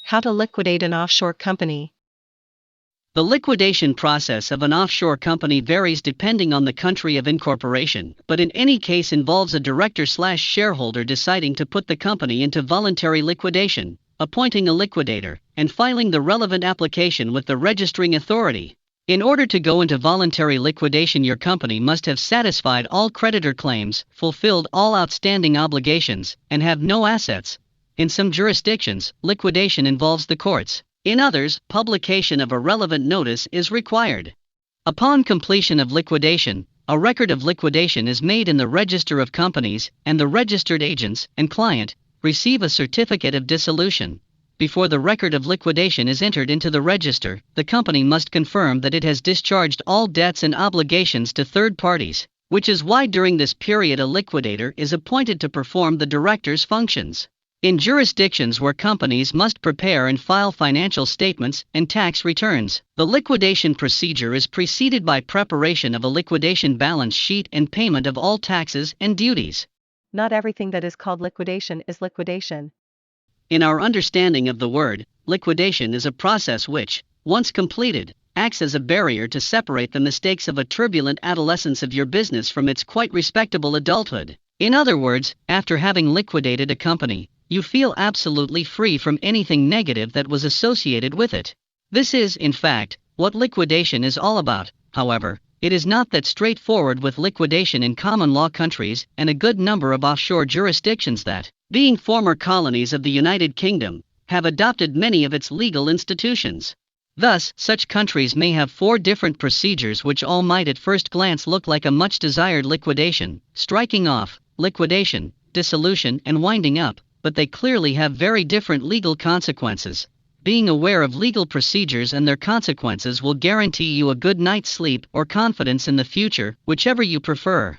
How to liquidate an offshore company. The liquidation process of an offshore company varies depending on the country of incorporation, but in any case involves a director/shareholder deciding to put the company into voluntary liquidation, appointing a liquidator, and filing the relevant application with the registering authority. In order to go into voluntary liquidation, your company must have satisfied all creditor claims, fulfilled all outstanding obligations, and have no assets. In some jurisdictions, liquidation involves the courts. In others, publication of a relevant notice is required. Upon completion of liquidation, a record of liquidation is made in the Register of Companies, and the registered agents and client receive a certificate of dissolution. Before the record of liquidation is entered into the register, the company must confirm that it has discharged all debts and obligations to third parties, which is why during this period a liquidator is appointed to perform the director's functions. In jurisdictions where companies must prepare and file financial statements and tax returns, the liquidation procedure is preceded by preparation of a liquidation balance sheet and payment of all taxes and duties. Not everything that is called liquidation is liquidation. In our understanding of the word, liquidation is a process which, once completed, acts as a barrier to separate the mistakes of a turbulent adolescence of your business from its quite respectable adulthood. In other words, after having liquidated a company, you feel absolutely free from anything negative that was associated with it. This is, in fact, what liquidation is all about. However, it is not that straightforward with liquidation in common law countries and a good number of offshore jurisdictions that, being former colonies of the United Kingdom, have adopted many of its legal institutions. Thus, such countries may have 4 different procedures which all might at first glance look like a much desired liquidation, striking off, liquidation, dissolution, and winding up, but they clearly have very different legal consequences. Being aware of legal procedures and their consequences will guarantee you a good night's sleep or confidence in the future, whichever you prefer.